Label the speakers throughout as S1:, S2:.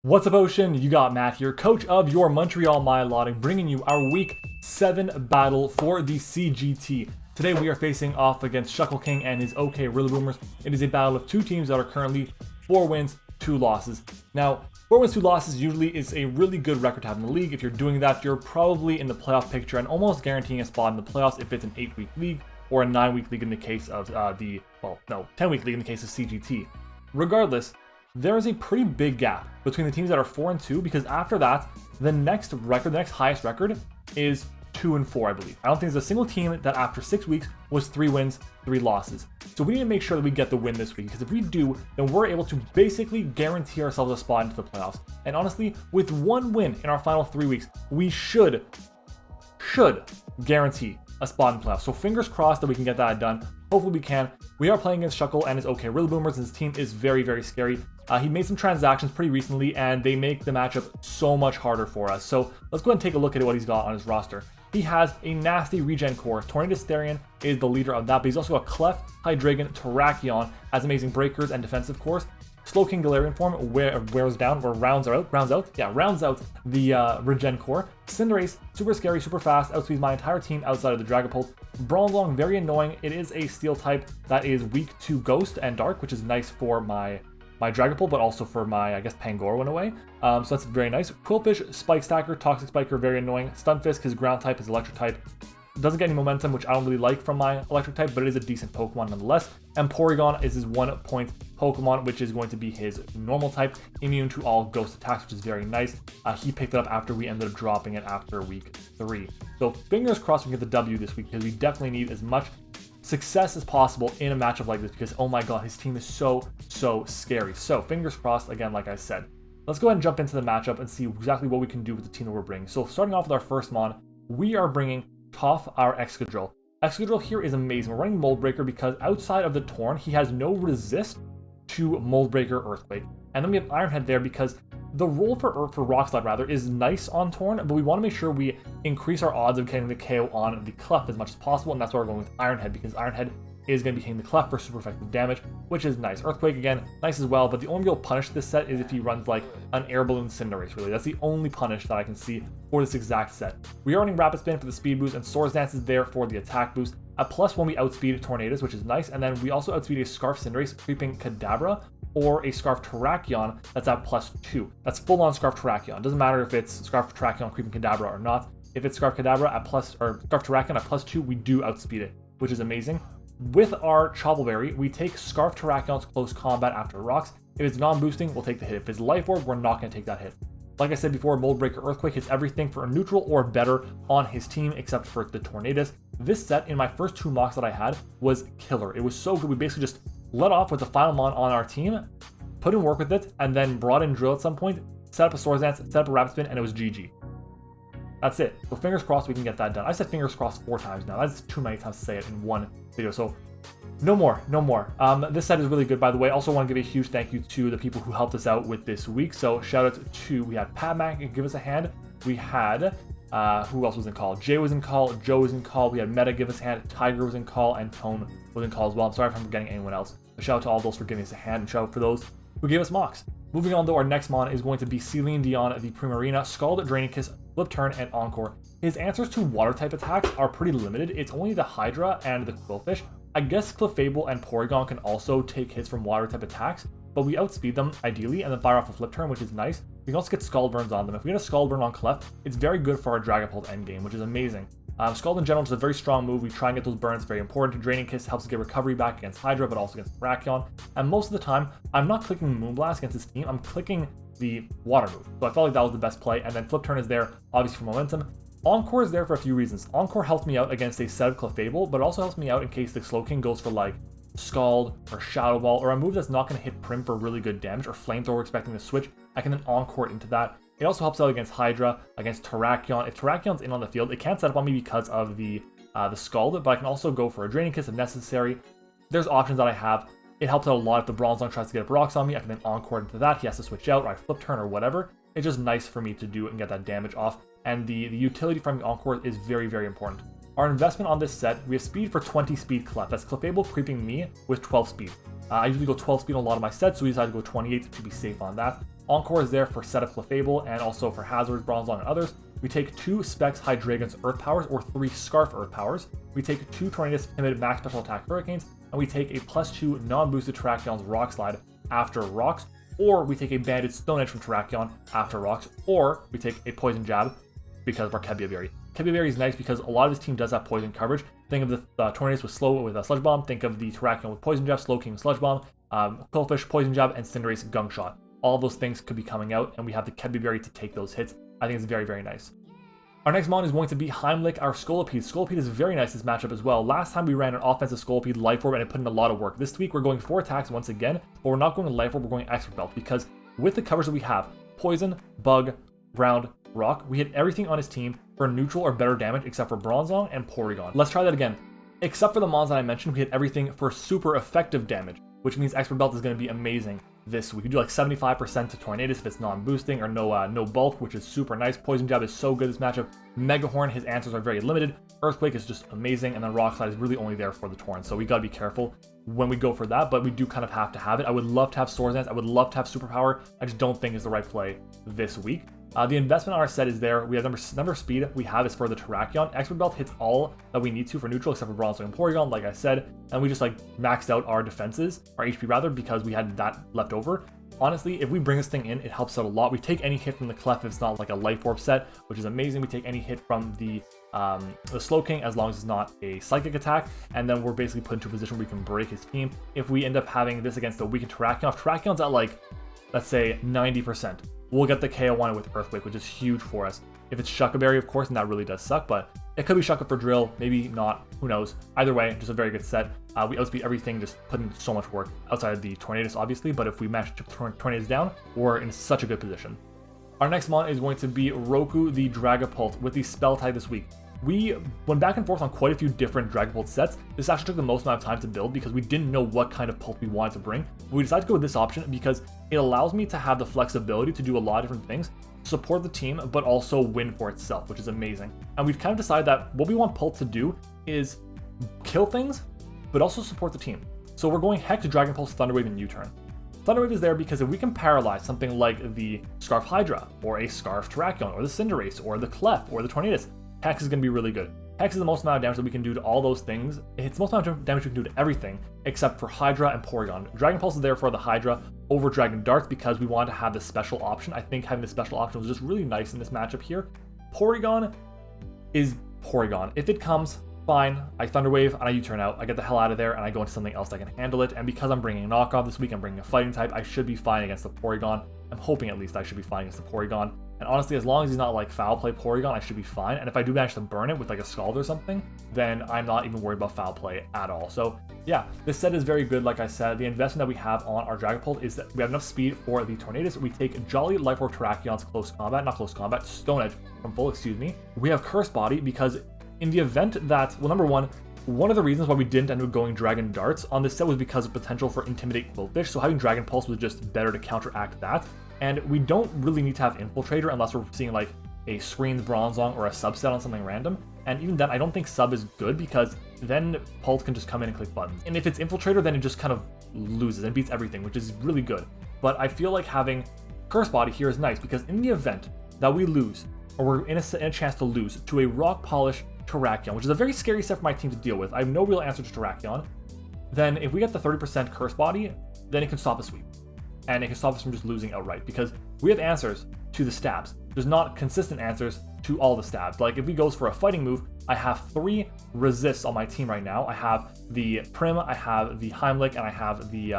S1: What's up, Ocean? You got Matt here, coach of your Montreal Mylotting, bringing you our Week 7 battle for the CGT. Today we are facing off against Shuckle King and his OK Riddle Boomers. It is a battle of two teams that are currently 4 wins, 2 losses. Now, 4 wins, 2 losses usually is a really good record to have in the league. If you're doing that, you're probably in the playoff picture and almost guaranteeing a spot in the playoffs if it's an 8-week league or a 9-week league in the case of 10-week league in the case of CGT. Regardless, there is a pretty big gap between the teams that are 4 and 2, because after that, the next highest record is 2 and 4, I believe. I don't think there's a single team that after 6 weeks was 3 wins, 3 losses. So we need to make sure that we get the win this week, because if we do, then we're able to basically guarantee ourselves a spot into the playoffs. And honestly, with 1 win in our final 3 weeks, we should guarantee a spot in the playoffs. So fingers crossed that we can get that done. Hopefully we can. We are playing against Shuckle and his OK Riddle Boomers, and his team is very, very scary. He made some transactions pretty recently, and they make the matchup so much harder for us. So let's go ahead and take a look at what he's got on his roster. He has a nasty regen core. Tornadus Therian is the leader of that, but he's also got Clef, Hydreigon, Terrakion as amazing breakers and defensive cores. Slowking Galarian form rounds out the regen core. Cinderace, super scary, super fast, outspeeds my entire team outside of the Dragapult. Bronzong, very annoying. It is a steel type that is weak to Ghost and Dark, which is nice for my Dragapult, but also for my, I guess, Pangoro in a way. So that's very nice. Quillfish, Spike Stacker, Toxic Spiker, very annoying. Stunfisk, his ground type, his electric type. Doesn't get any momentum, which I don't really like from my electric type, but it is a decent Pokemon nonetheless. And Porygon is his 1-point Pokemon, which is going to be his normal type, immune to all ghost attacks, which is very nice. He picked it up after we ended up dropping it after week 3. So fingers crossed we get the W this week, because we definitely need as much success as possible in a matchup like this, because oh my god, his team is so scary. So fingers crossed again, like I said. Let's go ahead and jump into the matchup and see exactly what we can do with the team that we're bringing. So starting off with our first mon, we are bringing Toph, our Excadrill. Excadrill here is amazing. We're running Mold Breaker because outside of the Torn, he has no resist to Mold Breaker, Earthquake. And then we have Iron Head there because the roll for Rock Slide rather is nice on Torn, but we want to make sure we increase our odds of getting the KO on the Clef as much as possible, and that's why we're going with Iron Head, because Iron Head is going to be hitting the Clef for super effective damage, which is nice. Earthquake, again, nice as well, but the only real punish this set is if he runs like an Air Balloon Cinderace, really. That's the only punish that I can see for this exact set. We are running Rapid Spin for the speed boost, and Swords Dance is there for the attack boost. At +1, we outspeed Tornadus, which is nice, and then we also outspeed a Scarf Cinderace, Creeping Kadabra, or a Scarf Terrakion that's at +2. That's full-on Scarf Terrakion. Doesn't matter if it's Scarf Terrakion, Creeping Kadabra or not. If it's Scarf Kadabra at Scarf Terrakion at +2, we do outspeed it, which is amazing. With our Choppleberry, we take Scarf Terrakion's close combat after rocks. If it's non-boosting, we'll take the hit. If it's Life Orb, we're not going to take that hit. Like I said before, Mold Breaker Earthquake hits everything for a neutral or better on his team except for the Tornadus. This set, in my first 2 mocks that I had, was killer. It was so good. We basically just let off with the final mon on our team, put in work with it, and then brought in Drill at some point, set up a Swords Dance, set up a Rapid Spin, and it was GG. That's it. So fingers crossed we can get that done. I said fingers crossed 4 times now. That's too many times to say it in one video. So no more. This set is really good, by the way. Also want to give a huge thank you to the people who helped us out with this week. So shout out to, we had Padmac give us a hand. We had, who else was in call? Jay was in call, Joe was in call. We had Meta give us a hand, Tiger was in call, and Tone was in call as well. I'm sorry if I'm forgetting anyone else. But shout out to all those for giving us a hand, and shout out for those who gave us mocks. Moving on, though, our next mon is going to be Celine Dion, the Primarina, Scald, Draining Kiss, Flip Turn, and Encore. His answers to water-type attacks are pretty limited. It's only the Hydra and the Quillfish. I guess Clefable and Porygon can also take hits from water-type attacks, but we outspeed them, ideally, and then fire off a Flip Turn, which is nice. We can also get Scald Burns on them. If we get a Scald Burn on Clef, it's very good for our Dragapult endgame, which is amazing. Scald in general is a very strong move. We try and get those burns, very important. Draining Kiss helps us get recovery back against Hydra, but also against Brachion. And most of the time, I'm not clicking Moonblast against this team, I'm clicking the water move. So I felt like that was the best play, and then Flip Turn is there, obviously for momentum. Encore is there for a few reasons. Encore helped me out against a set of Clefable, but it also helps me out in case the Slowking goes for like Scald or Shadow Ball, or a move that's not going to hit Prim for really good damage, or Flamethrower expecting to switch. I can then Encore it into that. It also helps out against Hydra, against Terrakion. If Terrakion's in on the field, it can't set up on me because of the Scald, but I can also go for a Draining Kiss if necessary. There's options that I have. It helps out a lot if the Bronzong tries to get up rocks on me. I can then Encore into that. He has to switch out, or I Flip Turn or whatever. It's just nice for me to do it and get that damage off. And the utility from the Encore is very, very important. Our investment on this set, we have speed for 20 speed Clef. That's Clefable creeping me with 12 speed. I usually go 12 speed on a lot of my sets, so we decided to go 28 to be safe on that. Encore is there for Setup Clefable and also for Hazards, Bronzong, and others. We take 2 Specs Hydreigon's Earth Powers or 3 Scarf Earth Powers. We take 2 Tornadus Timid Max Special Attack Hurricanes, and we take a +2 non-boosted Terracion's Rock Slide after Rocks, or we take a Banded Stone Edge from Terrakion after Rocks, or we take a Poison Jab because of our Kebiaberry. Kebiaberry is nice because a lot of this team does have poison coverage. Think of the Tornadus with Slow with a Sludge Bomb, think of the Terrakion with Poison Jab, Slowking with Sludge Bomb, Quillfish, Poison Jab, and Cinderace Gunk Shot. All of those things could be coming out, and we have the Kebiaberry to take those hits. I think it's very, very nice. Our next mon is going to be Heimlich, our Scolipede. Scolipede is very nice this matchup as well. Last time we ran an offensive Scolipede Life Orb and it put in a lot of work. This week we're going 4 attacks once again, but we're not going to Life Orb, we're going Expert Belt because with the coverage that we have, Poison, Bug, Ground, Rock, we hit everything on his team for neutral or better damage except for Bronzong and Porygon. Let's try that again. Except for the mons that I mentioned, we hit everything for super effective damage, which means Expert Belt is going to be amazing this week. We do like 75% to Tornadus if it's non-boosting or no bulk, which is super nice. Poison Jab is so good this matchup. Megahorn, his answers are very limited. Earthquake is just amazing, and then Rock Slide is really only there for the Torn, so we gotta be careful when we go for that, but we do kind of have to have it. I would love to have Swords Dance, I would love to have Superpower, I just don't think is the right play this week. The investment on our set is there. We have number of speed we have is for the Terrakion. Expert Belt hits all that we need to for neutral except for Bronzong and Porygon, like I said, and we just like maxed out our defenses, our HP rather, because we had that left over. Honestly, if we bring this thing in, it helps out a lot. We take any hit from the Clef if it's not like a Life Orb set, which is amazing. We take any hit from the Slowking as long as it's not a Psychic attack, and then we're basically put into a position where we can break his team. If we end up having this against the weakened Terrakion, if Terrakion's at like, let's say 90%, we'll get the KO on it with Earthquake, which is huge for us. If it's Shuckaberry, of course, and that really does suck, but it could be Shucka for Drill, maybe not, who knows. Either way, just a very good set. We outspeed everything, just putting so much work outside of the Tornadus, obviously, but if we manage to put Tornadus down, we're in such a good position. Our next mon is going to be Roku the Dragapult with the Spell Tag this week. We went back and forth on quite a few different Dragapult sets. This actually took the most amount of time to build because we didn't know what kind of Pult we wanted to bring. But we decided to go with this option because it allows me to have the flexibility to do a lot of different things, support the team, but also win for itself, which is amazing. And we've kind of decided that what we want Pult to do is kill things, but also support the team. So we're going Hex, Dragon Pulse, Thunder Wave, and U-Turn. Thunder Wave is there because if we can paralyze something like the Scarf Hydra, or a Scarf Terrakion, or the Cinderace, or the Clef, or the Tornadus, Hex is going to be really good. Hex is the most amount of damage that we can do to all those things. It's the most amount of damage we can do to everything except for Hydra and Porygon. Dragon Pulse is there for the Hydra over Dragon Darts because we wanted to have this special option. I think having the special option was just really nice in this matchup here. Porygon is Porygon. If it comes, fine, I Thunder Wave and I U-turn out, I get the hell out of there and I go into something else that can handle it. And because I'm bringing a knockoff this week, I'm bringing a fighting type, I should be fine against the Porygon. I'm hoping at least I should be fine against the Porygon. And honestly, as long as he's not like foul play Porygon, I should be fine. And if I do manage to burn it with like a Scald or something, then I'm not even worried about foul play at all. So yeah, this set is very good. Like I said, the investment that we have on our Dragapult is that we have enough speed for the Tornadus. We take Jolly Life Orb Terrakion's Stone Edge from full, excuse me. We have Curse Body because in the event that, well, number one of the reasons why we didn't end up going Dragon Darts on this set was because of potential for Intimidate Quillfish. So having Dragon Pulse was just better to counteract that. And we don't really need to have Infiltrator unless we're seeing like a Screens Bronzong or a subset on something random. And even then, I don't think Sub is good because then Pult can just come in and click buttons. And if it's Infiltrator, then it just kind of loses and beats everything, which is really good. But I feel like having Curse Body here is nice because in the event that we lose, or we're in a chance to lose to a Rock Polish Terrakion, which is a very scary set for my team to deal with. I have no real answer to Terrakion. Then if we get the 30% Curse Body, then it can stop a sweep. And it can stop us from just losing outright because we have answers to the stabs. There's not consistent answers to all the stabs. Like if he goes for a fighting move, I have 3 resists on my team right now. I have the Prim, I have the Heimlich, and I have the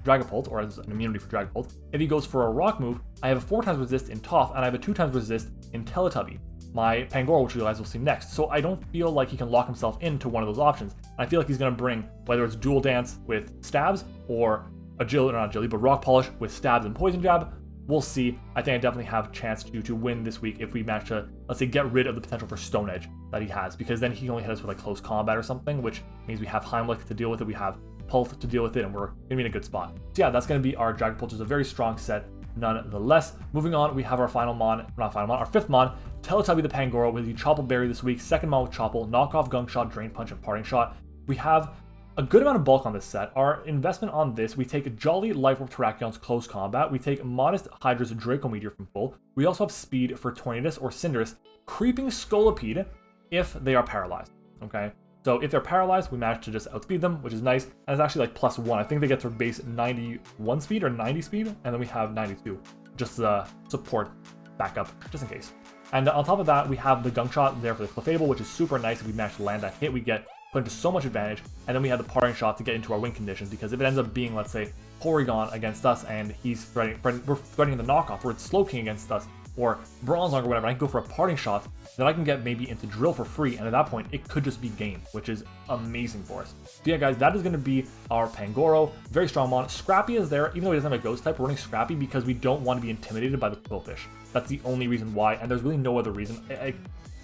S1: Dragapult, or as an immunity for Dragapult. If he goes for a rock move, I have a 4 times resist in Toph, and I have a 2 times resist in Teletubby, my Pangoro, which you guys will see next. So I don't feel like he can lock himself into one of those options. I feel like he's going to bring, whether it's Dual Dance with stabs or Agility, or not Agility, but Rock Polish with stabs and Poison Jab. We'll see. I think I definitely have a chance to win this week if we manage to, let's say, get rid of the potential for Stone Edge that he has, because then he can only hit us with like close combat or something, which means we have Heimlich to deal with it, we have Pult to deal with it, and we're gonna be in a good spot. So yeah, that's gonna be our Dragapult, which is a very strong set nonetheless. Moving on, we have our final mon, not final mon, our 5th mon, Teletubby the Pangoro with the Chople Berry this week, 2nd mon with Chople, Knockoff, Gunk Shot, Drain Punch, and Parting Shot. We have a good amount of bulk on this set. Our investment on this, we take Jolly Life Orb Terracion's Close Combat, we take Modest Hydra's Draco Meteor from full, we also have speed for Tornadus or Cinderace, Creeping Scolipede if they are paralyzed, okay? So if they're paralyzed, we manage to just outspeed them, which is nice, and it's actually like +1. I think they get their base 91 speed or 90 speed, and then we have 92, just support backup, just in case. And on top of that, we have the Gunk Shot there for the Clefable, which is super nice. If we manage to land that hit, we get put into so much advantage, and then we have the Parting Shot to get into our win conditions, because if it ends up being, let's say, Porygon against us, and he's we're threatening the knockoff, or it's Slowking against us, or Bronzong or whatever, I can go for a Parting Shot, then I can get maybe into Drill for free, and at that point, it could just be game, which is amazing for us. So yeah, guys, that is going to be our Pangoro. Very strong mon. Scrappy is there, even though he doesn't have a Ghost type, we're running Scrappy because we don't want to be intimidated by the Quillfish. That's the only reason why, and there's really no other reason.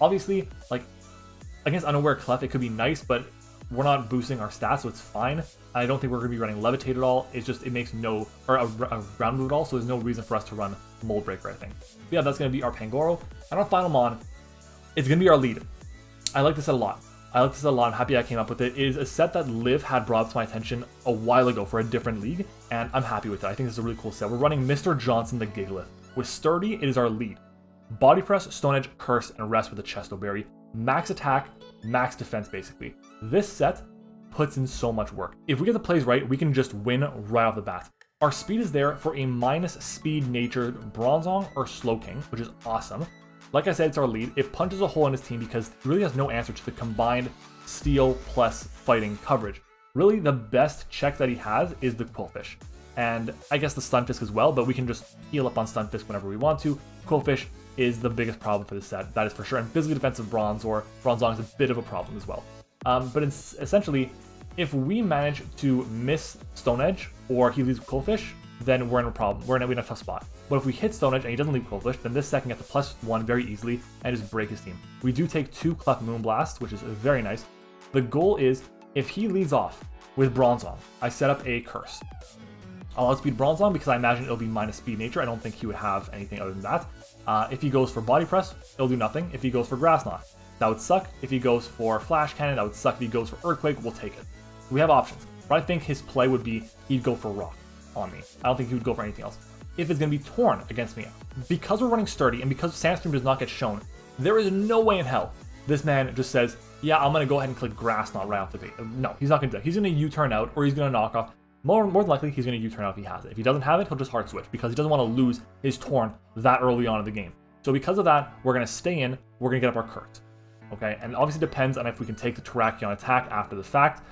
S1: Obviously, like, against Unaware Clef, it could be nice, but we're not boosting our stats, so it's fine. I don't think we're going to be running Levitate at all. It's just, it makes no, or a ground move at all, so there's no reason for us to run Mold Breaker, I think. But yeah, that's going to be our Pangoro. And our final mon, it's going to be our lead. I like this set a lot. I'm happy I came up with it. It is a set that Liv had brought to my attention a while ago for a different league, and I'm happy with it. I think this is a really cool set. We're running Mr. Johnson the Gigalith. With Sturdy, it is our lead. Body Press, Stone Edge, Curse, and Rest with a Chesto Berry. Max attack, max defense, basically. This set puts in so much work. If we get the plays right, we can just win right off the bat. Our speed is there for a minus speed natured Bronzong or Slowking, which is awesome. Like I said, it's our lead. It punches a hole in his team because he really has no answer to the combined steel plus fighting coverage. Really, the best check that he has is the Quillfish. And I guess the Stunfisk as well, but we can just heal up on Stunfisk whenever we want to. Quillfish is the biggest problem for this set, that is for sure. And physically defensive Bronzong is a bit of a problem as well. But it's essentially, if we manage to miss Stone Edge or he leaves Quillfish, then we're in a problem. We're in a tough spot. But if we hit Stone Edge and he doesn't leave Quillfish, then this set can get the +1 very easily and just break his team. We do take 2 Clef Moonblast, which is very nice. The goal is, if he leads off with Bronzong, I set up a Curse. I'll outspeed Bronzong because I imagine it'll be minus speed nature. I don't think he would have anything other than that. If he goes for Body Press, it'll do nothing. If he goes for Grass Knot, that would suck. If he goes for Flash Cannon, that would suck. If he goes for Earthquake, we'll take it. We have options. But I think his play would be he'd go for Rock on me. I don't think he would go for anything else. If it's going to be Torn against me, because we're running Sturdy and because Sandstorm does not get shown, there is no way in hell this man just says, yeah, I'm going to go ahead and click Grass Knot right off the bat. No, he's not going to do that. He's going to U-turn out, or he's going to knock off. More than likely, he's going to U-turn out if he has it. If he doesn't have it, he'll just hard switch because he doesn't want to lose his Torn that early on in the game. So because of that, we're going to stay in, we're going to get up our Curse. Okay, and obviously depends on if we can take the Terrakion attack after the fact,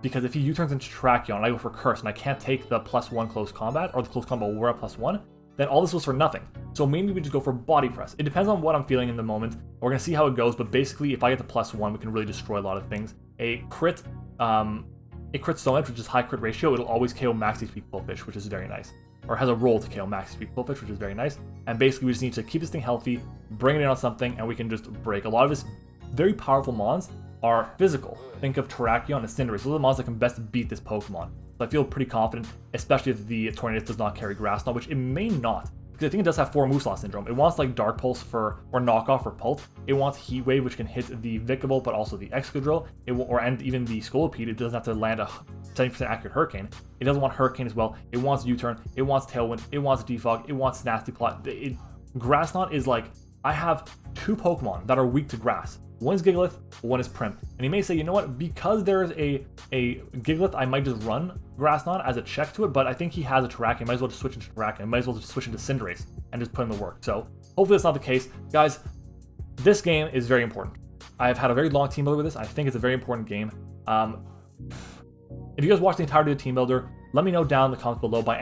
S1: because if he U-turns into Terrakion and I go for Curse and I can't take the +1 close combat, or the close combat were a +1, then all this was for nothing. So maybe we just go for Body Press. It depends on what I'm feeling in the moment. We're going to see how it goes, but basically if I get the +1, we can really destroy a lot of things. A crit Stone Edge, which is high crit ratio, it'll always KO max HP Quillfish, which is very nice. Or has a roll to KO max HP Quillfish, which is very nice. And basically we just need to keep this thing healthy, bring it in on something, and we can just break. A lot of his very powerful mons are physical. Think of Terrakion and Cinderace. Those are the mons that can best beat this Pokemon. So I feel pretty confident, especially if the Tornadus does not carry Grass Knot, which it may not. Because I think it does have 4 move slot syndrome. It wants like Dark Pulse or Knockoff for Pult. It wants Heat Wave, which can hit the Vikavolt, but also the Excadrill. And even the Scolipede. It doesn't have to land a 70% accurate Hurricane. It doesn't want Hurricane as well. It wants U-turn. It wants Tailwind. It wants Defog. It wants Nasty Plot. Grass Knot is like, I have 2 Pokemon that are weak to Grass. One is Gigalith, one is Prim. And you may say, you know what, because there's a Gigalith, I might just run Grass Knot as a check to it, but I think he has a Terrakion. Might as well just switch into Terrakion. Might as well just switch into Cinderace and just put in the work. So hopefully that's not the case. Guys, this game is very important. I have had a very long team builder with this. I think it's a very important game. If you guys watch the entirety of the team builder, let me know down in the comments below by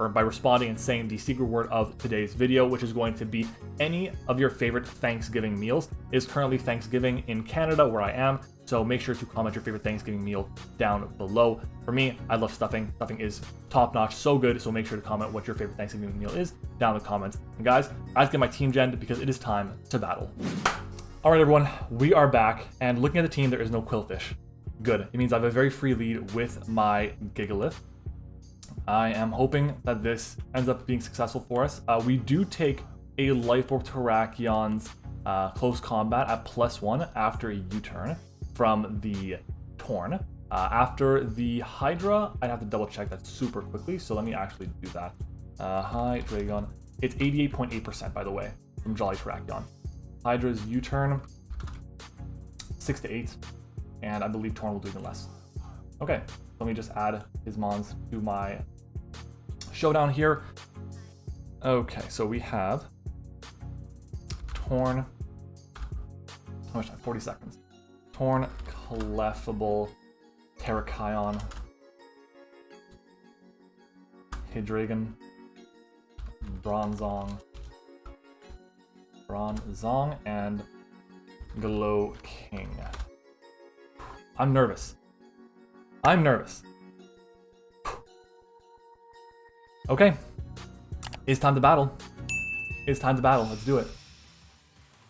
S1: by responding and saying the secret word of today's video, which is going to be any of your favorite Thanksgiving meals. It is currently Thanksgiving in Canada where I am, so make sure to comment your favorite Thanksgiving meal down below. For me, I love stuffing. Stuffing is top notch, so good, so make sure to comment what your favorite Thanksgiving meal is down in the comments. And guys, I have to get my team gen because it is time to battle. Alright everyone, we are back, and looking at the team, there is no Quillfish. Good. It means I have a very free lead with my Gigalith. I am hoping that this ends up being successful for us. We do take a Life Orb Terrakion's close combat at +1 after a U-turn from the Torn. After the Hydra, I'd have to double check that super quickly, so let me actually do that. Hydreigon. It's 88.8% by the way, from Jolly Terrakion. Hydra's U-turn, 6 to 8, and I believe Torn will do even less. Okay, let me just add his mons to my showdown here. Okay, so we have Torn. How much time? 40 seconds. Torn, Clefable, Terrakion, Hydreigon, Bronzong, and Glow King. I'm nervous. Okay. It's time to battle. Let's do it.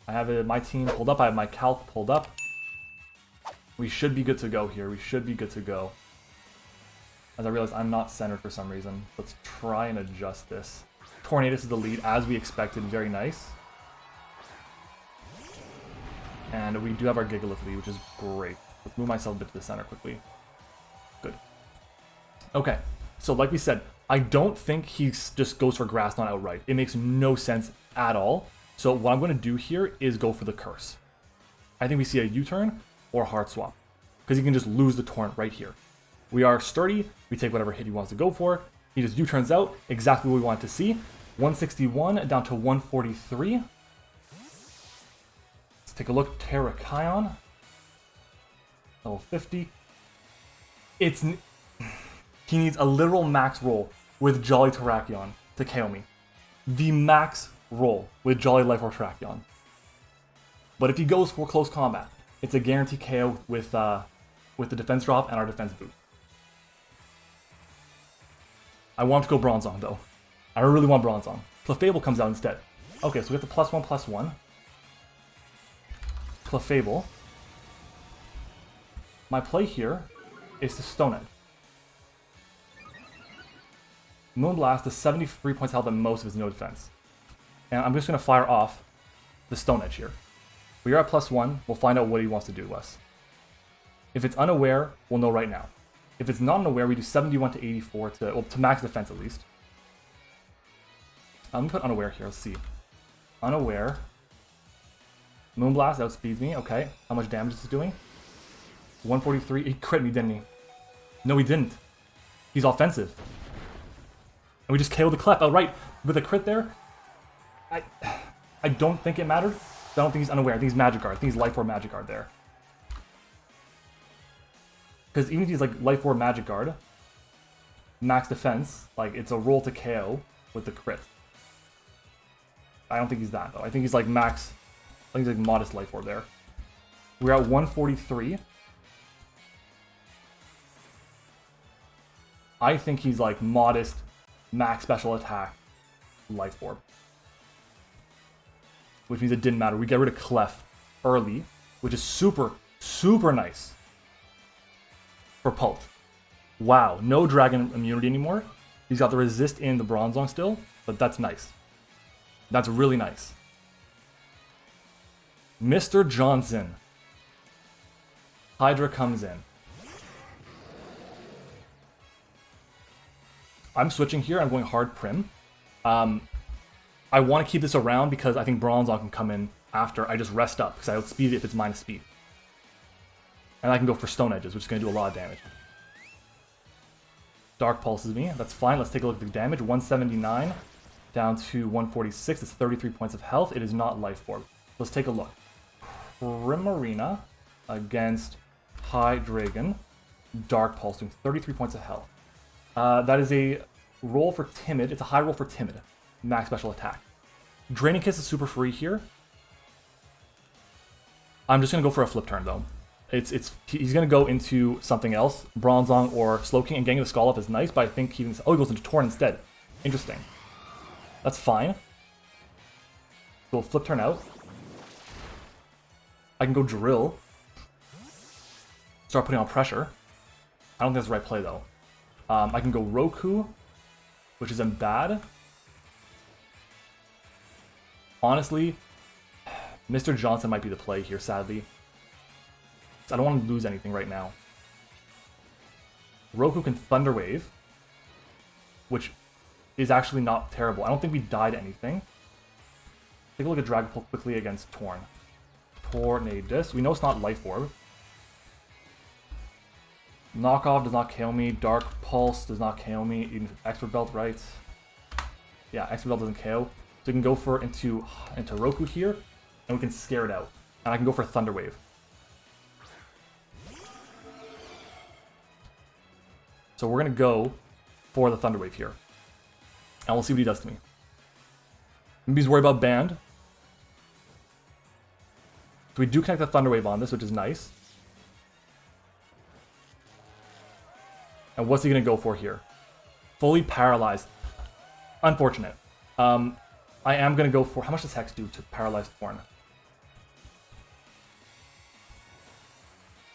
S1: I have my team pulled up. I have my calc pulled up. We should be good to go here. As I realize I'm not centered for some reason. Let's try and adjust this. Tornadus is the lead, as we expected. Very nice. And we do have our Gigalith lead, which is great. Let's move myself a bit to the center quickly. Good. Okay, so like we said, I don't think he just goes for Grass Knot outright. It makes no sense at all. So what I'm going to do here is go for the Curse. I think we see a U-turn or a Hard Swap, because he can just lose the Torrent right here. We are sturdy. We take whatever hit he wants to go for. He just U-turns out, exactly what we want to see. 161 down to 143. Let's take a look. Terrakion. Level 50. He needs a literal max roll with Jolly Terrakion to KO me. The max roll with Jolly Life Orb Terrakion. But if he goes for close combat, it's a guaranteed KO with the defense drop and our defense boost. I want to go Bronzong though. I really want Bronzong. Clefable comes out instead. Okay, so we have the +1/+1. Clefable. My play here is to Stone Edge. Moonblast does 73 points health and most of his no defense. And I'm just going to fire off the Stone Edge here. We are at +1. We'll find out what he wants to do to us. If it's unaware, we'll know right now. If it's not unaware, we do 71 to 84 to max defense at least. I'm going to put unaware here. Let's see. Unaware. Moonblast outspeeds me. Okay. How much damage is it doing? 143. He crit me, didn't he? No, he didn't. He's offensive. And we just KO'd the Clef outright with a crit there. I don't think it mattered. I don't think he's unaware. I think he's Magic Guard. I think he's Life Orb Magic Guard there. Because even if he's like Life Orb Magic Guard, max defense, like it's a roll to KO with the crit. I don't think he's that though. I think he's like max, I think he's like modest Life Orb there. We're at 143. I think he's like modest, max special attack, Life Orb. Which means it didn't matter. We get rid of Clef early, which is super, super nice for Pult. Wow, no dragon immunity anymore. He's got the resist in the Bronzong still, but that's nice. That's really nice. Mr. Johnson. Hydra comes in. I'm switching here. I'm going hard Prim. I want to keep this around because I think Bronzong can come in after I just rest up because I outspeed it if it's minus speed. And I can go for Stone Edges, which is going to do a lot of damage. Dark Pulses me. That's fine. Let's take a look at the damage. 179 down to 146. It's 33 points of health. It is not Life Orb. Let's take a look. Primarina against Hydreigon. Dark Pulse doing 33 points of health. That is a roll for Timid. It's a high roll for Timid. Max special attack. Draining Kiss is super free here. I'm just going to go for a flip turn though. He's going to go into something else. Bronzong or Slowking, and getting the Skull off is nice, but I think he goes into Torn instead. Interesting. That's fine. We'll flip turn out. I can go Drill. Start putting on pressure. I don't think that's the right play though. I can go Roku, which isn't bad. Honestly, Mr. Johnson might be the play here, sadly. I don't want to lose anything right now. Roku can Thunder Wave, which is actually not terrible. I don't think we died anything. Take a look at Dragapult quickly against Torn. Tornadus. We know it's not Life Orb. Knockoff does not KO me. Dark Pulse does not KO me. Even Expert Belt, right? Yeah, Expert Belt doesn't KO. So we can go for into Roku here, and we can scare it out. And I can go for Thunder Wave. So we're going to go for the Thunder Wave here. And we'll see what he does to me. Maybe he's worried about Band. So we do connect the Thunder Wave on this, which is nice. And what's he going to go for here? Fully paralyzed. Unfortunate. I am going to go for... How much does Hex do to paralyze Torn?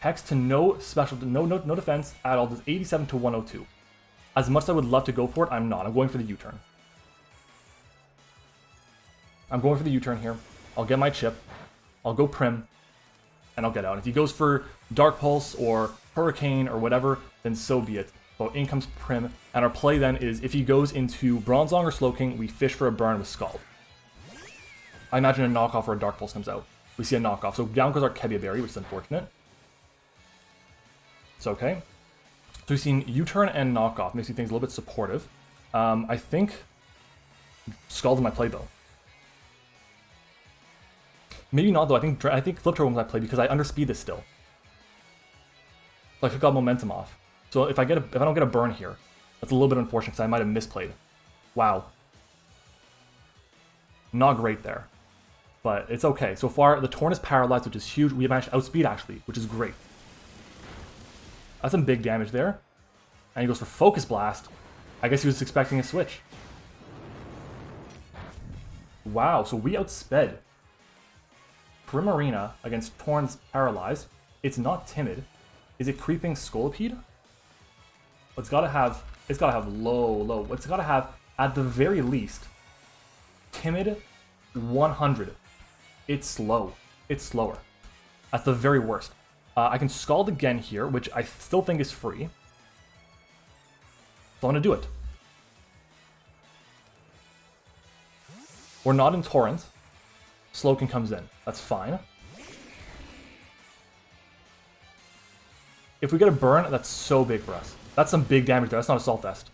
S1: Hex to no special, no defense at all, does 87 to 102. As much as I would love to go for it, I'm not. I'm going for the U-turn. I'm going for the U-turn here. I'll get my chip. I'll go Prim. And I'll get out. If he goes for Dark Pulse or Hurricane or whatever, then so be it. So in comes Prim. And our play then is if he goes into Bronzong or Slowking, we fish for a burn with Scald. I imagine a knockoff or a Dark Pulse comes out. We see a knockoff. So down goes our Kebia Berry, which is unfortunate. It's okay. So we've seen U-turn and knockoff. Makes me things a little bit supportive. I think Scald in my play though. Maybe not though. I think Flip Turbo was my play because I underspeed this still. So I took out momentum off. So if I don't get a burn here, that's a little bit unfortunate because I might have misplayed. Wow. Not great there. But it's okay. So far the Torn is paralyzed, which is huge. We have managed to outspeed actually, which is great. That's some big damage there. And he goes for Focus Blast. I guess he was expecting a switch. Wow, so we outsped Primarina against Torn's Paralyzed. It's not timid. Is it creeping Scolipede? It's gotta have low. It's gotta have, at the very least, timid 100. It's slow. It's slower. That's the very worst. I can Scald again here, which I still think is free. So I'm going to do it. We're not in Torrent. Slowking comes in. That's fine. If we get a burn, that's so big for us. That's some big damage there. That's not a Salt Vest.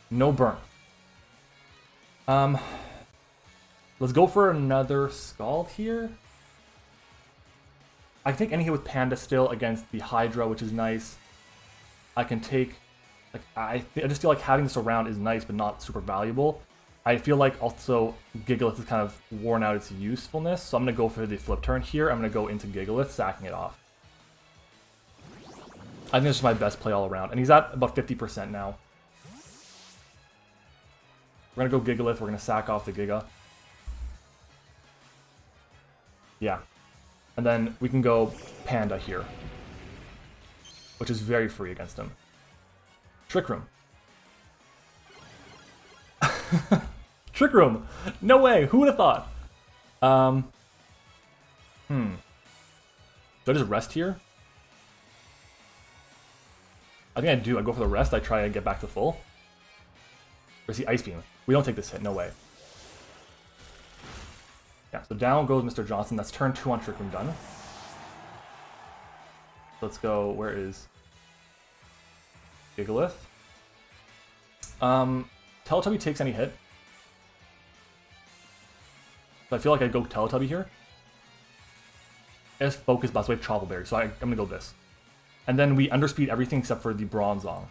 S1: No burn. Let's go for another Scald here. I can take any hit with Panda still against the Hydra, which is nice. I can take... I just feel like having this around is nice, but not super valuable. I feel like also Gigalith has kind of worn out its usefulness, so I'm going to go for the flip turn here. I'm going to go into Gigalith, sacking it off. I think this is my best play all around, and he's at about 50% now. We're going to go Gigalith, we're going to sack off the Giga. Yeah. And then we can go Panda here, which is very free against him. Trick Room. Trick Room! No way! Who would have thought? Do I just rest here? I think I do. I go for the rest. I try and get back to full. Or is he Ice Beam? We don't take this hit. No way. Yeah, so down goes Mr. Johnson. That's turn 2 on Trick Room done. Let's go. Where is Gigalith? Teletubby takes any hit. So I feel like I go Teletubby here. As Focus Blast, we have Chople Berry, so I'm gonna go this. And then we underspeed everything except for the Bronzong.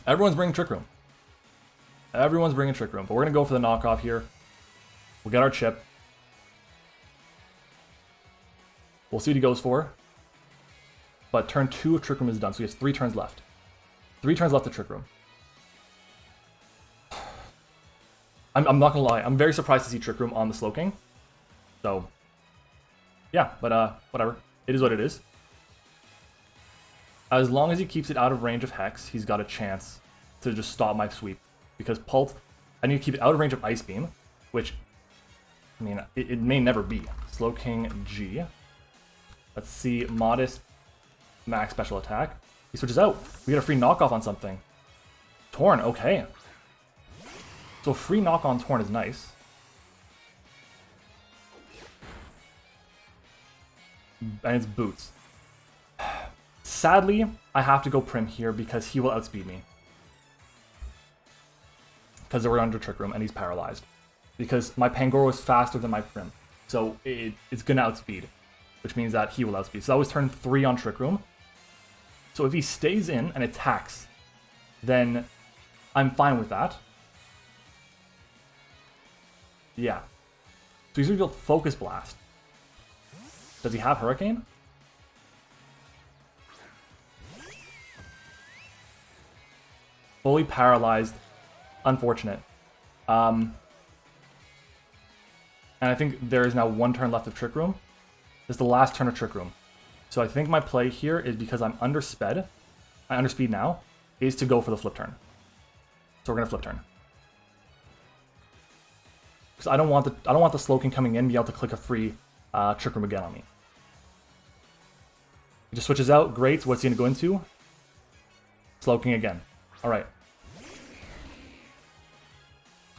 S1: Everyone's bringing Trick Room. Everyone's bringing Trick Room, but we're gonna go for the knockoff here. We'll get our chip. We'll see what he goes for. But turn 2 of Trick Room is done, so he has 3 turns left. 3 turns left to Trick Room. I'm not gonna lie, I'm very surprised to see Trick Room on the Slowking. So, yeah, but whatever. It is what it is. As long as he keeps it out of range of Hex, he's got a chance to just stop my sweep. Because Pult, I need to keep it out of range of Ice Beam, which, I mean, it may never be. Slowking G. Let's see, Modest max special attack. He switches out. We get a free knockoff on something. Torn, okay. So free knock on Torn is nice. And it's boots. Sadly, I have to go Prim here because he will outspeed me. Because we're under Trick Room and he's paralyzed. Because my Pangoro is faster than my Prim. So it's gonna outspeed. Which means that he will outspeed. So that was turn 3 on Trick Room. So if he stays in and attacks, then I'm fine with that. Yeah. So he's gonna build Focus Blast. Does he have Hurricane? Fully paralyzed. Unfortunate. And I think there is now 1 turn left of Trick Room. This is the last turn of Trick Room. So I think my play here is because I'm undersped. I'm underspeed now, is to go for the flip turn. So we're gonna flip turn. Because I don't want the Slowking coming in, be able to click a free Trick Room again on me. He just switches out. Great. What's he gonna go into? Slowking again. All right.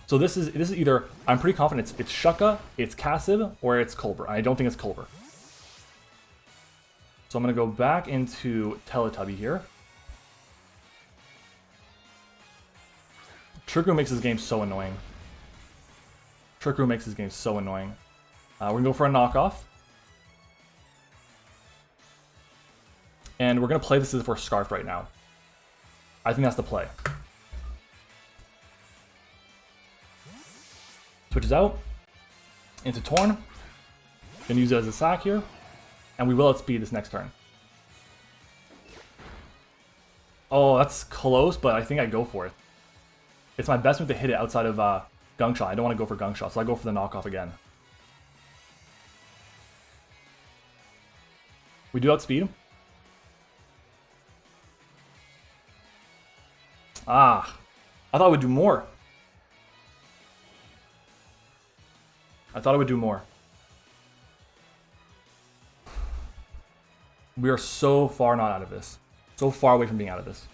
S1: So this is either, I'm pretty confident it's Shucka, it's Cassib, or it's Culver. I don't think it's Culver. So I'm gonna go back into Teletubby here. Trick Room makes this game so annoying. Trick Room makes this game so annoying. We're gonna go for a knockoff. And we're gonna play this as if we're Scarfed right now. I think that's the play. Switches out into Torn. Gonna use it as a sack here. And we will outspeed this next turn. Oh, that's close, but I think I go for it. It's my best move to hit it outside of Gunk Shot. I don't want to go for Gunk Shot, so I go for the knockoff again. We do outspeed. Ah, I thought I would do more. I thought I would do more. We are so far not out of this. So far away from being out of this.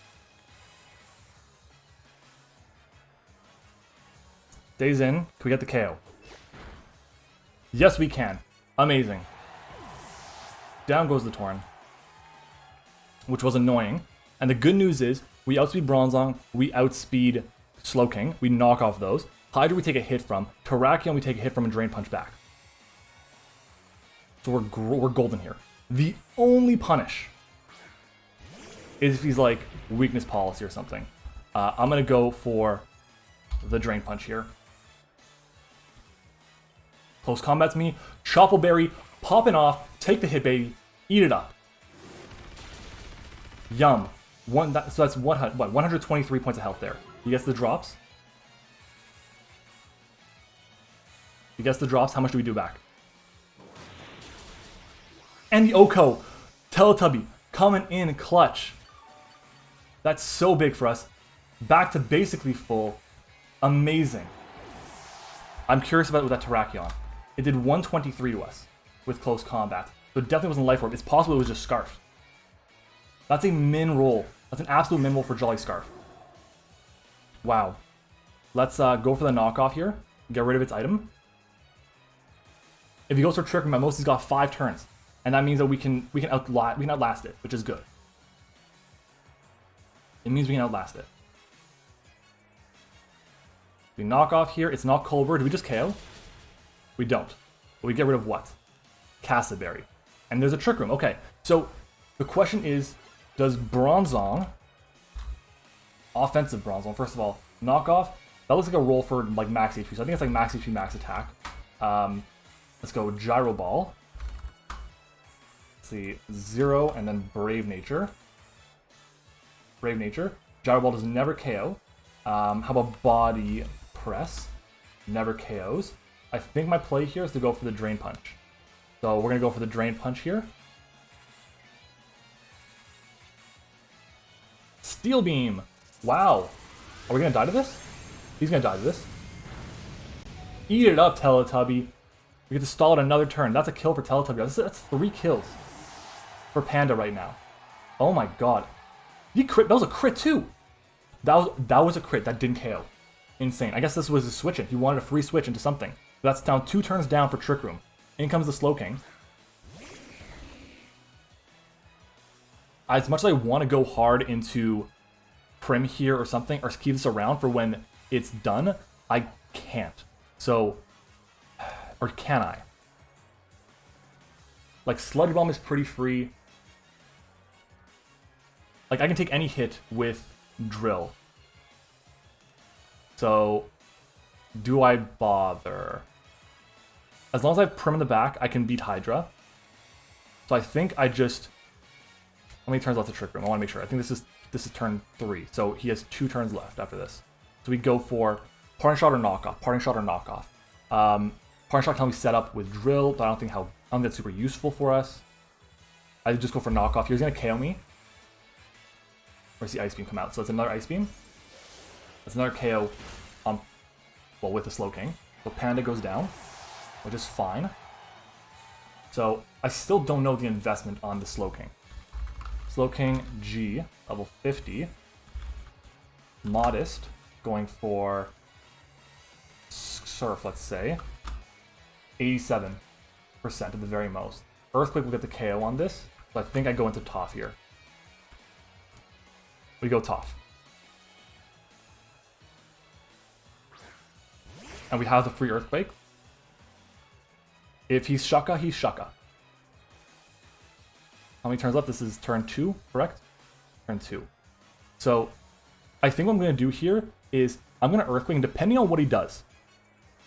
S1: Stays in. Can we get the KO? Yes, we can. Amazing. Down goes the Torn. Which was annoying. And the good news is, we outspeed Bronzong, we outspeed Slowking, we knock off those. Hydra we take a hit from, Terrakion we take a hit from and Drain Punch back. So we're golden here. The only punish is if he's like Weakness Policy or something. I'm gonna go for the Drain Punch here. Close combat's me. Choppleberry, popping off, take the hit baby, eat it up. Yum. So that's 123 points of health there. He gets the drops. He gets the drops. How much do we do back? And the Oko. Teletubby coming in clutch. That's so big for us. Back to basically full. Amazing. I'm curious about that Terrakion. It did 123 to us with close combat. So it definitely wasn't Life Orb. It's possible it was just Scarf. That's a min roll. That's an absolute min roll for Jolly Scarf. Wow. Let's go for the knockoff here. Get rid of its item. If he goes for Trick Room, at most he's got 5 turns. And that means that we can outlast it, which is good. It means we can outlast it. We knock off here. It's not Culver. Do we just KO? We don't. But we get rid of what? Cassibberry. And there's a Trick Room. Okay, so the question is, does Bronzong, offensive Bronzong, first of all, knock off? That looks like a roll for like max HP, so I think it's like max HP, max attack. Let's go Gyro Ball. Let's see, 0 and then Brave Nature. Brave Nature. Gyro Ball does never KO. How about Body Press? Never KOs. I think my play here is to go for the Drain Punch. So we're going to go for the Drain Punch here. Steel Beam. Wow. Are we going to die to this? He's going to die to this. Eat it up, Teletubby. We get to stall it another turn. That's a kill for Teletubby. That's 3 kills for Panda right now. Oh my god. He crit. That was a crit too. That was a crit. That didn't KO. Insane. I guess this was a switch in. He wanted a free switch into something. That's down 2 turns down for Trick Room. In comes the Slowking. As much as I want to go hard into Prim here or something, or keep this around for when it's done, I can't. So, or can I? Like, Sludge Bomb is pretty free. Like, I can take any hit with Drill. So, do I bother? As long as I have Prim in the back, I can beat Hydra. So I think I just... How many turns left to Trick Room? I want to make sure. I think this is turn 3. So he has 2 turns left after this. So we go for Parting Shot or Knockoff. Parting Shot or Knockoff. Parting Shot can be set up with Drill, but I don't think that's super useful for us. I just go for Knockoff. He's going to KO me. Where's the Ice Beam come out? So it's another Ice Beam. That's another KO on, well, with the Slowking. So Panda goes down, which is fine. So I still don't know the investment on the Slowking. Slowking G, level 50. Modest, going for Surf, let's say. 87% at the very most. Earthquake will get the KO on this, so I think I go into Toph here. We go Toph. And we have the free Earthquake. If he's Shaka, he's Shaka. How many turns left? This is turn 2, correct? Turn 2. So, I think what I'm going to do here is I'm going to Earthquake, and depending on what he does,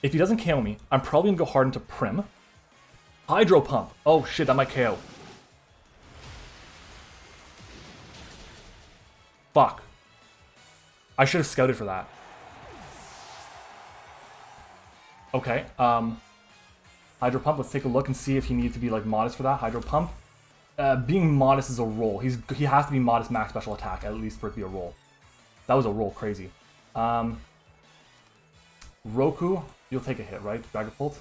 S1: if he doesn't KO me, I'm probably going to go hard into Prim. Hydro Pump. Oh shit, that might KO. Fuck. I should have scouted for that. Okay, Hydro Pump, let's take a look and see if he needs to be like modest for that. Hydro Pump. Being modest is a roll. He has to be modest max special attack, at least for it to be a roll. That was a roll, crazy. Roku, you'll take a hit, right? Dragapult.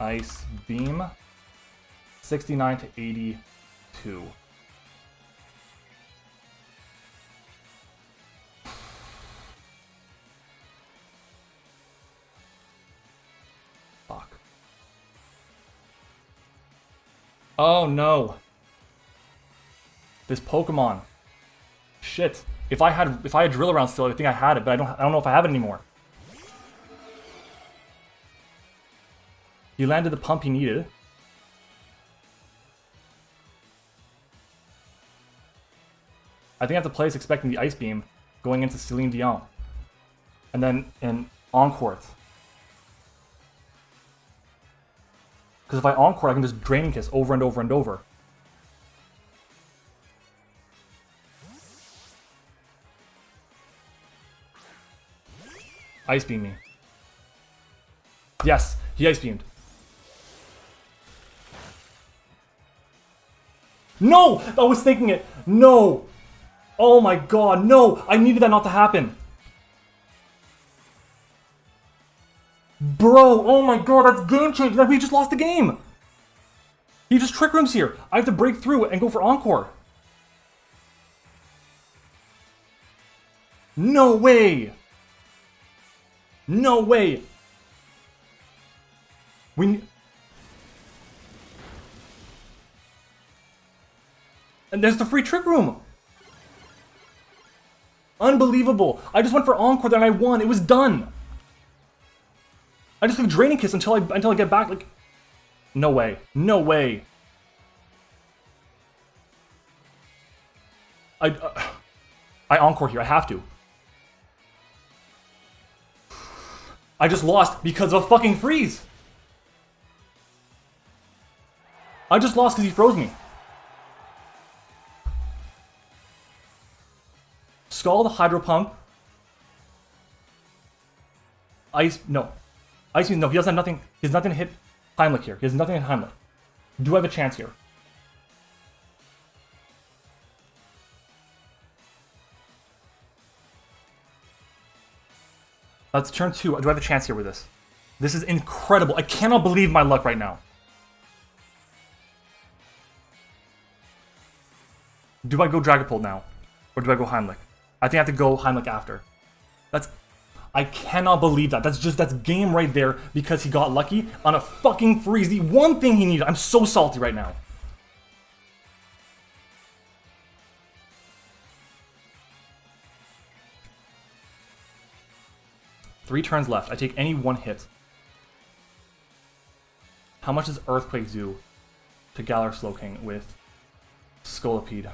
S1: Ice Beam. 69 to 82. Fuck. Oh no. This Pokemon. Shit. If I had Drill around still, I think I had it, but I don't know if I have it anymore. He landed the pump he needed. I think I have to place expecting the Ice Beam going into Celine Dion. And then in Encore. Because if I Encore, I can just Draining Kiss over and over and over. Ice Beam me. Yes, he Ice Beamed. No! I was thinking it! No! Oh my god, no! I needed that not to happen. Bro, oh my god, that's game changing. We just lost the game. He just Trick Rooms here. I have to break through and go for Encore. No way! No way! And there's the free Trick Room! Unbelievable! I just went for Encore and I won. It was done! I just took Draining Kiss until I get back, like... No way. No way. I Encore here. I have to. I just lost because of a fucking freeze! I just lost because he froze me. Scald, Hydro Pump. Ice, no. Ice, no, he doesn't have nothing. He has nothing to hit Heimlich here. He has nothing to hit Heimlich. Do I have a chance here? That's turn 2. Do I have a chance here with this? This is incredible. I cannot believe my luck right now. Do I go Dragapult now? Or do I go Heimlich? I think I have to go Heimlich after. I cannot believe that. That's game right there because he got lucky on a fucking freeze. The one thing he needed. I'm so salty right now. Three turns left. I take any one hit. How much does Earthquake do to Galar Slowking with Scolipede?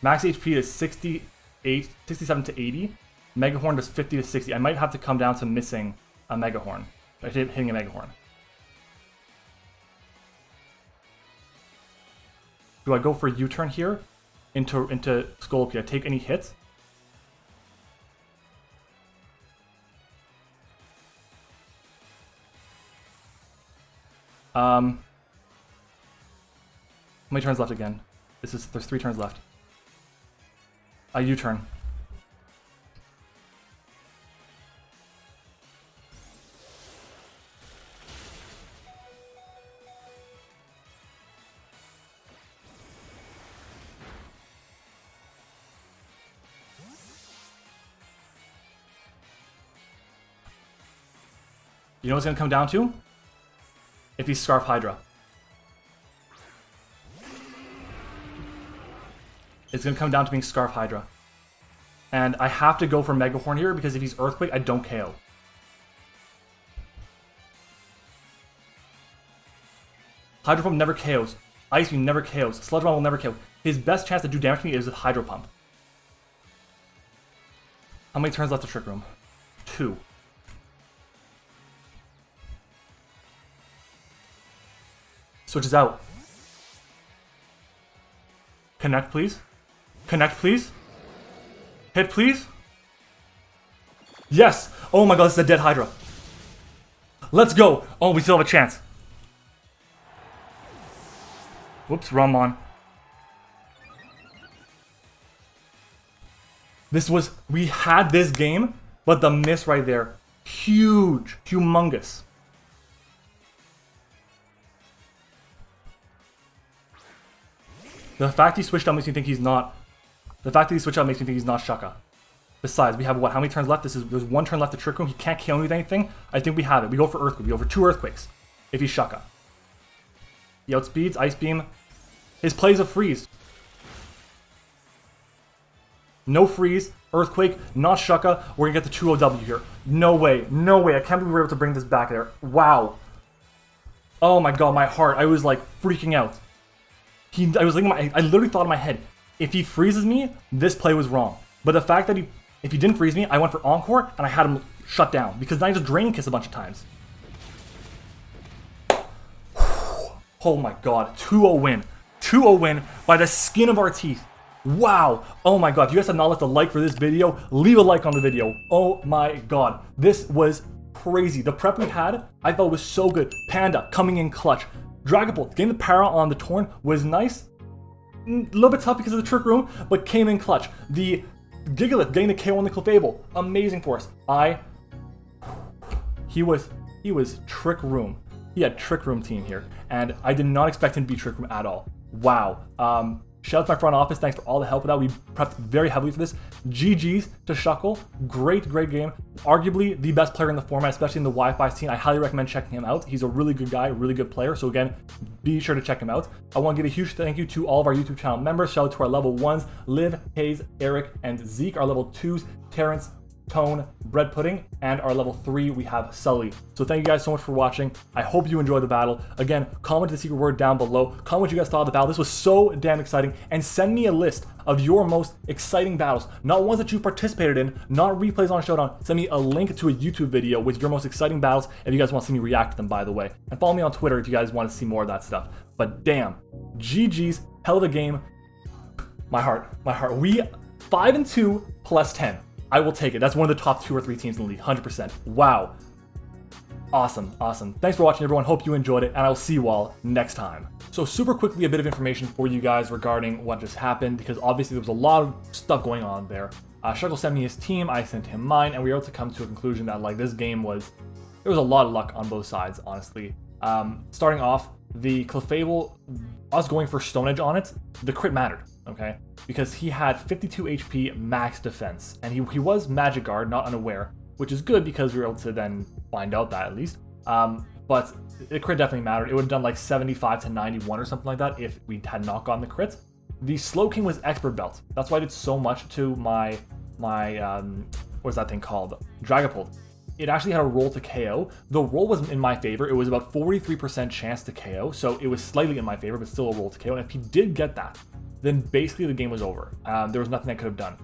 S1: Max HP is 67 to 80. Megahorn does 50 to 60. I might have to come down to missing a Megahorn. Hitting a Megahorn. Do I go for U-turn here into Scolipede? I take any hits? How many turns left again? There's 3 turns left. A U-turn. You know what it's going to come down to? If he's Scarf Hydra. It's going to come down to being Scarf Hydra. And I have to go for Megahorn here because if he's Earthquake, I don't KO. Hydro Pump never KOs. Ice Beam never KOs. Sludge Bomb will never KO. His best chance to do damage to me is with Hydro Pump. How many turns left to Trick Room? 2. Switches out. Connect, please. Connect, please. Hit, please. Yes! Oh my god, this is a dead Hydra. Let's go! Oh, we still have a chance. Whoops, wrong mon. We had this game, but the miss right there, huge, humongous. The fact he switched out makes me think he's not. The fact that he switched out makes me think he's not Shaka. Besides, we have what? How many turns left? There's 1 turn left to Trick Room. He can't kill me with anything. I think we have it. We go for Earthquake. We go for 2 Earthquakes. If he's Shaka. He outspeeds, Ice Beam. His plays a freeze. No freeze. Earthquake. Not Shaka. We're gonna get the 2OW here. No way. No way. I can't believe we were able to bring this back there. Wow. Oh my god, my heart. I was like freaking out. I literally thought in my head, if he freezes me, this play was wrong. But the fact that if he didn't freeze me, I went for Encore and I had him shut down because then I just Drain Kiss a bunch of times. Oh my god, 2-0 win. 2-0 win by the skin of our teeth. Wow. Oh my god, if you guys have not left a like for this video, leave a like on the video. Oh my god, this was crazy. The prep we had, I thought was so good. Panda coming in clutch. Dragapult, getting the para on the Torn was nice. A little bit tough because of the Trick Room, but came in clutch. The Gigalith getting the KO on the Clefable, amazing for us. He was Trick Room. He had Trick Room team here, and I did not expect him to be Trick Room at all. Wow. Shout out to my front office. Thanks for all the help with that. We prepped very heavily for this. GG's to Shuckle. Great game. Arguably the best player in the format, especially in the Wi-Fi scene. I highly recommend checking him out. He's a really good guy, really good player. So again, be sure to check him out. I want to give a huge thank you to all of our YouTube channel members. Shout out to our level 1s, Liv, Hayes, Eric, and Zeke. Our level 2s, Terrence, Tone, Bread Pudding, and our level 3 we have Sully. So thank you guys so much for watching. I hope you enjoyed the battle. Again, comment the secret word down below. Comment what you guys thought of the battle. This was so damn exciting. And send me a list of your most exciting battles. Not ones that you participated in, not replays on Showdown. Send me a link to a YouTube video with your most exciting battles if you guys want to see me react to them, by the way. And follow me on Twitter if you guys want to see more of that stuff. But damn, GG's, hell of a game. My heart. We 5-2 plus 10. I will take it. That's one of the top 2 or 3 teams in the league, 100%. Wow. Awesome. Thanks for watching, everyone. Hope you enjoyed it, and I'll see you all next time. So super quickly, a bit of information for you guys regarding what just happened, because obviously there was a lot of stuff going on there. Shuckle sent me his team, I sent him mine, and we were able to come to a conclusion that like this game there was a lot of luck on both sides, honestly. Starting off, the Clefable us going for Stone Edge on it, the crit mattered, okay? Because he had 52 HP max defense, and he was Magic Guard, not unaware, which is good because we were able to then find out that at least. But the crit definitely mattered. It would have done like 75 to 91 or something like that if we had not gotten the crit. The Slow King was Expert Belt. That's why I did so much to my what's that thing called? Dragapult. It actually had a roll to KO. The roll was in my favor. It was about 43% chance to KO, so it was slightly in my favor, but still a roll to KO. And if he did get that, then basically the game was over. There was nothing I could have done.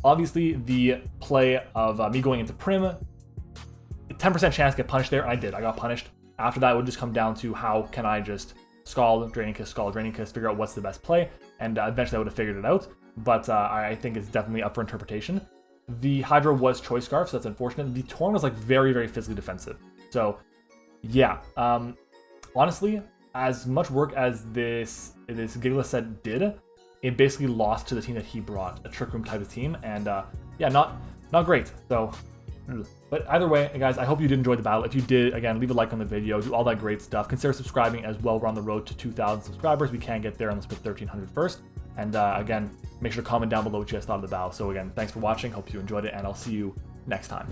S1: Obviously, the play of me going into Prim, 10% chance to get punished there, and I did. I got punished. After that, it would just come down to how can I just Scald, Draining Kiss, figure out what's the best play, and eventually I would have figured it out. But I think it's definitely up for interpretation. The Hydra was Choice Scarf, so that's unfortunate. The Torn was like very, very physically defensive. So yeah, honestly, as much work as this Gigalith set did, it basically lost to the team that he brought, a Trick Room type of team, and yeah, not great. So, but either way, guys, I hope you did enjoy the battle. If you did, again, leave a like on the video, do all that great stuff. Consider subscribing as well. We're on the road to 2,000 subscribers. We can't get there unless we hit 1,300 first. And again, make sure to comment down below what you guys thought of the battle. So again, thanks for watching. Hope you enjoyed it, and I'll see you next time.